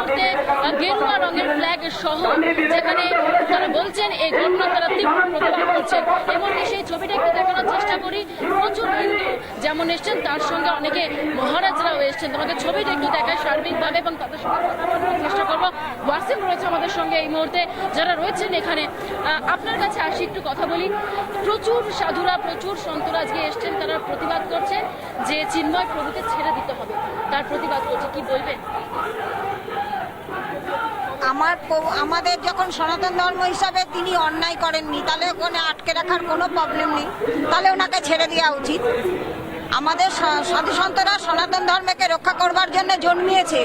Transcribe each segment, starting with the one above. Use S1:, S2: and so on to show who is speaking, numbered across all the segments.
S1: মুহূর্তে গেরুয়া রঙের ফ্ল্যাগ সহ, যেখানে তারা বলছেন এই ঘটনা তারা তীব্র প্রতিবাদ করছেন। এই মুহূর্তে সেই ছবিটা একটু দেখানোর চেষ্টা করি। প্রচুর হিন্দু যেমন এসছেন, তার সঙ্গে অনেকে মহারাজরাও এসছেন। তোমাকে ছবিটা একটু দেখায় সার্বিকভাবে এবং তাদের সঙ্গে কথা বলার চেষ্টা করবো। ওয়াসিম রয়েছে আমাদের সঙ্গে এই মুহূর্তে, যারা রয়েছেন এখানে। আপনার কাছে আসি, একটু কথা বলি। প্রচুর সাধুরা, প্রচুর সন্তরা আজকে এসছেন, তারা প্রতিবাদ করছেন যে চিন্ময় প্রভুকে ছেড়ে দিতে হবে, তার প্রতিবাদ করছে। কি বলবেন?
S2: আমাদের যখন সনাতন ধর্ম হিসাবে তিনি অন্যায় করেননি, তাহলে ওখানে আটকে রাখার কোনো প্রবলেম নেই, তাহলে ওনাকে ছেড়ে দেওয়া উচিত। আমাদের সাধু সন্তরা সনাতন ধর্মকে রক্ষা করবার জন্য জন্মিয়েছে,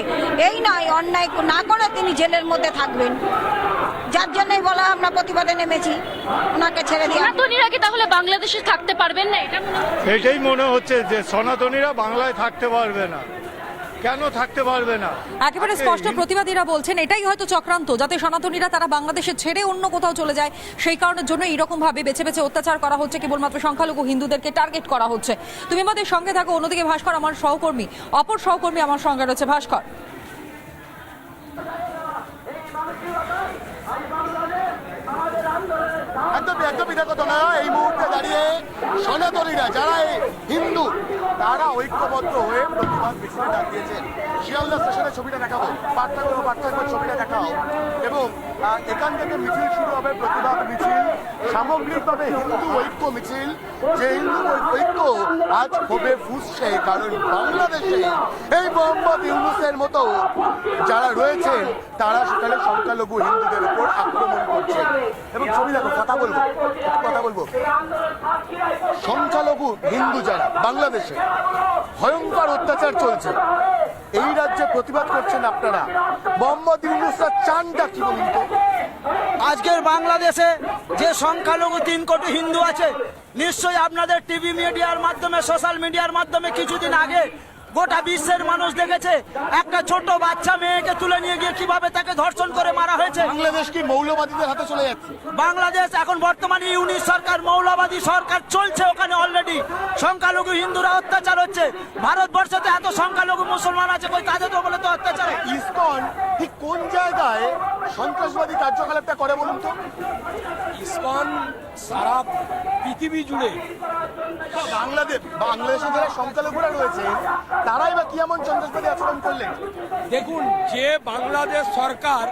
S2: এই নয় অন্যায় না করে তিনি জেলের মধ্যে থাকবেন। যার জন্যই বলা আমরা প্রতিবাদে নেমেছি, ওনাকে ছেড়ে দিয়ে।
S1: সনাতনীরা কি তাহলে বাংলাদেশে থাকতে পারবেন না?
S3: এটাই মনে হচ্ছে যে সনাতনীরা বাংলায় থাকতে পারবে না। কেন থাকতে পারবে না?
S4: একেবারে স্পষ্ট প্রতিবাদীরা বলছেন এটাই হয়তো চক্রান্ত, যাতে সনাতনীরা তারা বাংলাদেশে ছেড়ে অন্য কোথাও চলে যায়। সেই কারণের জন্য এইরকম ভাবে বেছে বেছে অত্যাচার করা হচ্ছে, কেবলমাত্র সংখ্যালঘু হিন্দুদেরকে টার্গেট করা হচ্ছে। তুমি আমাদের সঙ্গে থাকো। অন্যদিকে ভাস্কর, আমার সহকর্মী, অপর সহকর্মী আমার সঙ্গে রয়েছে। ভাস্কর,
S5: একদমই দেখো তোমরা এই মুহূর্তে দাঁড়িয়ে সনাতনীরা যারা হিন্দু তারা ঐক্যবদ্ধ হয়ে প্রতিবাদ মিছিলে ডাক দিয়েছেন। শিয়ালদা স্টেশনের ছবিটা দেখাবো, পার্থক্য ছবিটা দেখাও। এবং এখান থেকে মিছিল শুরু হবে, প্রতিবাদ মিছিল, সামগ্রিকভাবে হিন্দু ঐক্য মিছিল। যে হিন্দু ঐক্য আজ ক্ষোভে ফুসছে, কারণ বাংলাদেশে এই মোহাম্মদ ইউনূসের মতো যারা রয়েছেন তারা সেখানে সংখ্যালঘু হিন্দুদের উপর আক্রমণ করছে। এবং ছবি দেখো, কথা বলবো সংখ্যালঘু হিন্দু যারা বাংলাদেশে ভয়ঙ্কর অত্যাচার চলছে, এই রাজ্যে প্রতিবাদ করছেন আপনারা। মোহাম্মদ ইউনূসরা চানটা কি বলুন তো?
S6: আজকের বাংলাদেশে যে সংখ্যালঘু 3 কোটি হিন্দু আছে, নিশ্চয়ই আপনাদের টিভি মিডিয়ার মাধ্যমে, সোশ্যাল মিডিয়ার মাধ্যমে কিছুদিন আগে গোটা বিশ্বের মানুষ দেখেছে একটা ছোট বাচ্চা মেয়েকে তুলে নিয়ে গিয়ে কিভাবে তাকে ধর্ষণ করে মারা হয়েছে।
S5: বাংলাদেশ কি মৌলবাদীদের হাতে চলে যাচ্ছে?
S6: বাংলাদেশ এখন বর্তমানে ইউনিট সরকার, মৌলবাদী সরকার চলছে ওখানে। অলরেডি সংখ্যালঘু হিন্দুরা অত্যাচার হচ্ছে। ভারতবর্ষতে এত সংখ্যালঘু মুসলমান আছে, কই তাদের তো বলে তো অত্যাচার।
S5: ইসকন ঠিক কোন জায়গায় সন্ত্রাসবাদী কার্যকলাপটা করে বলুন তো?
S7: ইসকন সারা পৃথিবী জুড়ে,
S5: বাংলাদেশে যারা সংখ্যালঘুরা রয়েছে তারাই বা কি এমন সন্ত্রাসবাদী আচরণ করলেন?
S7: দেখুন, যে বাংলাদেশ সরকার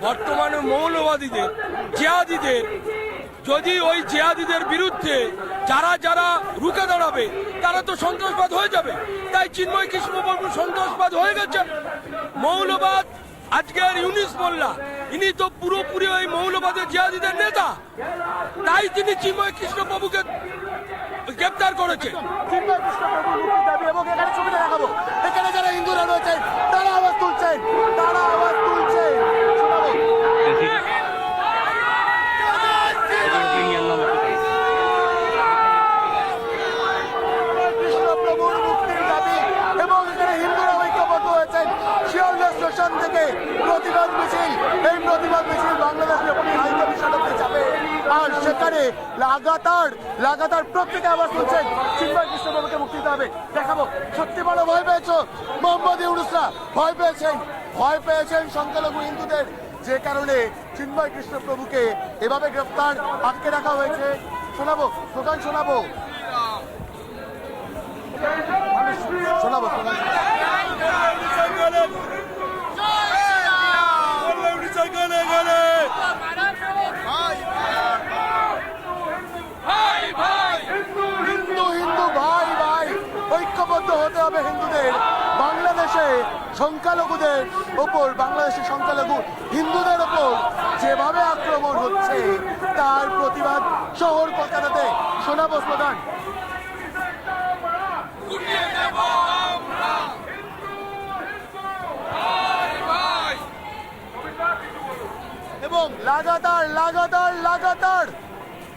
S7: বর্তমানে মৌলবাদীদের, জিহাদিদের, যদি ওই জিহাদিদের বিরুদ্ধে যারা যারা রুখে দাঁড়াবে তারা তো সন্ত্রাসবাদ হয়ে যাবে। তাই চিন্ময় কৃষ্ণপ্রভু সন্ত্রাসবাদ হয়ে গেছে। মৌলবাদ আজকের ইউনিস মোল্লা, ইনি তো পুরোপুরি ওই মৌলবাদের জিহাদিদের নেতা, তাই তিনি চিন্ময় কৃষ্ণপ্রভুকে গ্রেপ্তার করেছে।
S5: চিন্ময় কৃষ্ণপ্রভুর মুক্তির দাবি। এবং এখানে ছবিটা দেখাবো, এখানে যারা হিন্দুরা রয়েছেন তারা আওয়াজ তুলছেন, শোনাবো। কৃষ্ণপ্রভুর মুক্তির দাবি এবং এখানে হিন্দুরা ঐক্যবদ্ধ হয়েছেন। শিয়ালদা স্টেশন থেকে প্রতিবাদ মিছিল, এই প্রতিবাদ মিছিল বাংলাদেশ ডেপুটি হাই কমিশনারকে যাবে। আর সেখানে লাগাতার প্রত্যেকে আওয়াজ তুলছেন চিন্ময় কৃষ্ণপ্রভুকে মুক্তি দিতে হবে। দেখাবো, সত্যি বড় ভয় পেয়েছ মোহাম্মদ ইউনূসরা, ভয় পেয়েছেন সংখ্যালঘু হিন্দুদের, যে কারণে চিন্ময় কৃষ্ণপ্রভুকে এভাবে গ্রেফতার, আটকে রাখা হয়েছে। শোনাবো স্লোগান, শোনাবো। ঐক্যবদ্ধ হতে হবে হিন্দুদের। বাংলাদেশে সংখ্যালঘুদের ওপর, বাংলাদেশের সংখ্যালঘু হিন্দুদের ওপর যেভাবে আক্রমণ হচ্ছে তার প্রতিবাদ শহর কলকাতাতে। শোনাবো স্লোগান। এবং লাগাতার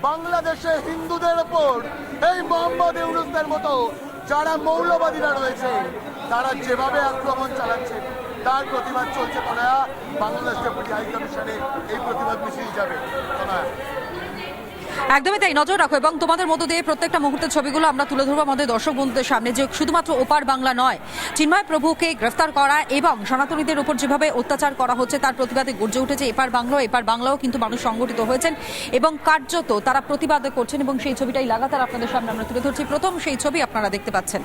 S5: বাংলাদেশে হিন্দুদের ওপর এই মোহাম্মদ ইউনূসদের মতো যারা মৌলবাদীরা রয়েছে তারা যেভাবে আক্রমণ চালাচ্ছে তার প্রতিবাদ চলছে। বাংলাদেশ ডেপুটি হাই কমিশনে এই প্রতিবাদ মিছিল যাবে।
S4: একদমই তাই, নজর রাখো এবং তোমাদের মধ্য দিয়ে প্রত্যেকটা মুহূর্তের ছবিগুলো আমরা তুলে ধরবো আমাদের দর্শক বন্ধুদের সামনে, যে শুধুমাত্র ওপার বাংলা নয়, চিন্ময় প্রভুকে গ্রেফতার করা এবং সনাতনীদের উপর যেভাবে অত্যাচার করা হচ্ছে তার প্রতিবাদে গর্জে উঠেছে এপার বাংলাও কিন্তু মানুষ সংগঠিত হয়েছেন এবং কার্যত তারা প্রতিবাদ করছেন এবং সেই ছবিটাই লাগাতার আপনাদের সামনে আমরা তুলে ধরছি। প্রথম সেই ছবি আপনারা দেখতে পাচ্ছেন।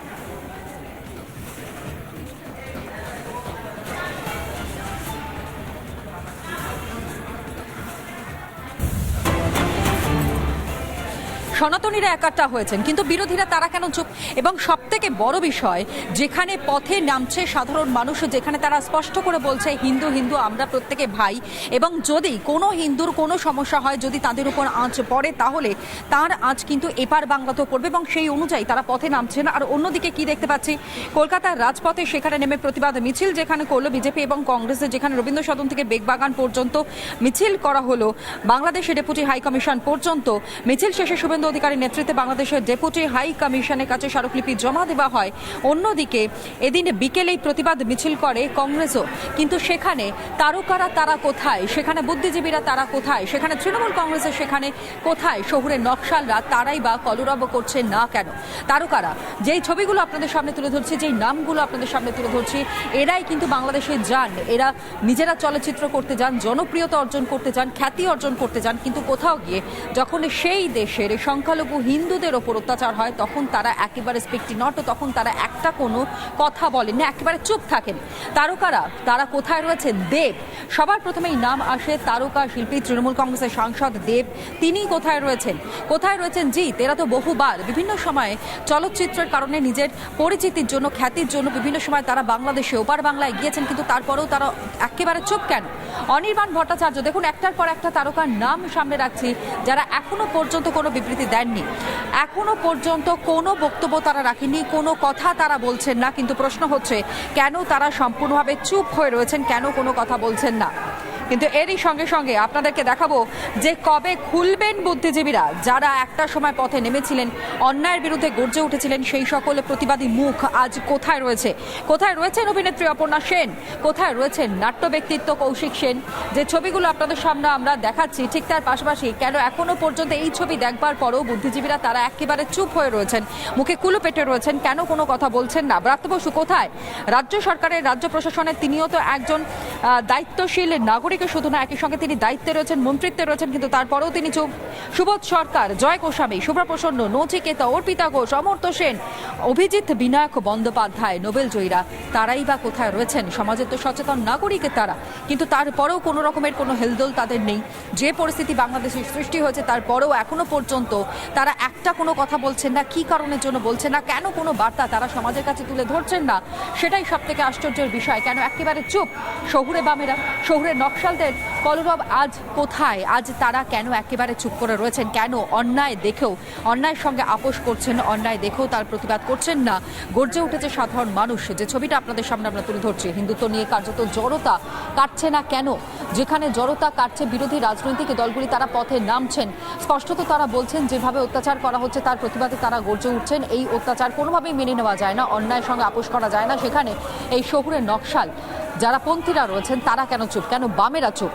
S4: সনাতনীরা একাট্টা হয়েছেন, কিন্তু বিরোধীরা তারা কেন চুপ? এবং সব থেকে বড় বিষয়, যেখানে পথে নামছে সাধারণ মানুষ, যেখানে তারা স্পষ্ট করে বলছে হিন্দু হিন্দু আমরা প্রত্যেকে ভাই, এবং যদি কোনো হিন্দুর কোনো সমস্যা হয়, যদি তাদের উপর আঁচ পড়ে, তাহলে তার আঁচ কিন্তু এপার বাংলাতেও পড়বে এবং সেই অনুযায়ী তারা পথে নামছেন। আর অন্যদিকে কি দেখতে পাচ্ছি, কলকাতার রাজপথে সেখানে নেমে প্রতিবাদ মিছিল যেখানে করলো বিজেপি এবং কংগ্রেসের, যেখানে রবীন্দ্র সদন থেকে বেগবাগান পর্যন্ত মিছিল করা হলো, বাংলাদেশের ডেপুটি হাই কমিশন পর্যন্ত মিছিল শেষে শুভেন্দু অধিকারীর নেতৃত্বে বাংলাদেশের ডেপুটি হাই কমিশনের কাছে স্মারকলিপি জমা দেওয়া হয়। অন্যদিকে এদিন বিকেলেই প্রতিবাদ মিছিল করে কংগ্রেসও, কিন্তু সেখানে তারকারা তারা কোথায়, সেখানে বুদ্ধিজীবীরা তারা কোথায়, সেখানে তৃণমূল কংগ্রেসের সেখানে কোথায়, শহুরের নকশালরা তারাই বা কলরব করছে না কেন? তারকারা, যেই ছবিগুলো আপনাদের সামনে তুলে ধরছি, যেই নামগুলো আপনাদের সামনে তুলে ধরছি, এরাই কিন্তু বাংলাদেশে যান, এরা নিজেরা চলচ্চিত্র করতে যান, জনপ্রিয়তা অর্জন করতে যান, খ্যাতি অর্জন করতে যান, কিন্তু কোথাও গিয়ে যখন সেই দেশের সংখ্যালঘু হিন্দুদের ওপর অত্যাচার হয় তখন তারা একেবারে স্পিকটি নট, তখন তারা একটা কোনো কথা বলেন না, একেবারে চুপ থাকেন। তারকারা তারা কোথায় রয়েছেন? দেব, সবার প্রথমেই নাম আসে তারকা শিল্পী তৃণমূল কংগ্রেসের সাংসদ দেব, তিনি কোথায় রয়েছেন? কোথায় রয়েছেন জিৎ? এরা তো বহুবার বিভিন্ন সময়ে চলচ্চিত্রের কারণে নিজের পরিচিতির জন্য, খ্যাতির জন্য বিভিন্ন সময় তারা বাংলাদেশে ওপার বাংলায় গিয়েছেন, কিন্তু তারপরেও তারা একেবারে চুপ কেন? অনির্বাণ ভট্টাচার্য, দেখুন একটার পর একটা তারকার নাম সামনে রাখছি যারা এখনো পর্যন্ত কোনো বিবৃতি দেননি, এখনো পর্যন্ত কোনো বক্তব্য তারা রাখেনি, কোনো কথা তারা বলছেন না, কিন্তু প্রশ্ন হচ্ছে কেন তারা সম্পূর্ণভাবে চুপ হয়ে রয়েছেন, কেন কোনো কথা বলছেন না? কিন্তু এরই সঙ্গে সঙ্গে আপনাদেরকে দেখাবো যে কবে খুলবেন বুদ্ধিজীবীরা, যারা একটা সময় পথে নেমেছিলেন, অন্যায়ের বিরুদ্ধে গর্জে উঠেছিলেন, সেই সকল প্রতিবাদী মুখ আজ কোথায় রয়েছে? কোথায় রয়েছেন অভিনেত্রী অপর্ণা সেন? কোথায় রয়েছেন নাট্য ব্যক্তিত্ব কৌশিক সেন? যে ছবিগুলো আপনাদের সামনে আমরা দেখাচ্ছি, ঠিক তার পাশাপাশি কেন এখনো পর্যন্ত এই ছবি দেখবার পরও বুদ্ধিজীবীরা তারা একেবারে চুপ হয়ে রয়েছেন, মুখে কুলো পেটে রয়েছেন, কেন কোনো কথা বলছেন না? ব্রাত্য বসু কোথায়? রাজ্য সরকারের, রাজ্য প্রশাসনের তিনিও তো একজন দায়িত্বশীল নাগরিক, শুধু না, একই সঙ্গে তিনি দায়িত্বে রয়েছেন, মন্ত্রিত্বে রয়েছেন, কিন্তু তারপরেও তিনি চুপ। সুবোধ সরকার, জয় গোস্বামী, শুভ্রা প্রসন্ন, নচিকেতা, অর্পিতা ঘোষ, অমর্ত্য সেন, অভিজিৎ বিনায়ক বন্দ্যোপাধ্যায়, নোবেল জয়ীরা, তারাই বা কোথায় রয়েছেন? সমাজের তো সচেতন নাগরিকের তারা, কিন্তু তারপরেও কোনো রকমের কোনো হেলদোল তাদের নেই। যে পরিস্থিতি বাংলাদেশে সৃষ্টি হয়েছে তারপরেও এখনো পর্যন্ত তারা একটা কোনো কথা বলছেন না। কি কারণের জন্য বলছেন না? কেন কোনো বার্তা তারা সমাজের কাছে তুলে ধরছেন না? সেটাই সব থেকে আশ্চর্যের বিষয়। কেন একেবারে চুপ শহুরে বামেরা, শহুরের নকশালদের কলরব আজ কোথায়? আজ তারা কেন একেবারে চুপ করে রয়েছেন? কেন অন্যায় দেখেও, অন্যায়ের সঙ্গে আপোষ করছেন, অন্যায় দেখেও তার প্রতিবাদ করছেন না? গর্জে উঠেছে সাধারণ মানুষ। যে ছবিটা আপনাদের সামনে আমরা তুলে ধরছি, হিন্দুত্ব নিয়ে কার্যত জড়তা কাটছে না কেন? যেখানে জড়তা কাটছে বিরোধী রাজনৈতিক দলগুলি, তারা পথে নামছেন, স্পষ্টত তারা বলছেন যেভাবে অত্যাচার করা হচ্ছে তার প্রতিবাদে তারা গর্জে উঠছেন। এই অত্যাচার কোনোভাবেই মেনে নেওয়া যায় না, অন্যায়ের সঙ্গে আপোষ করা যায় না। সেখানে এই শহুরের নকশাল যারা পন্থীরা রয়েছেন তারা কেন চুপ? কেন বামেরা চুপ?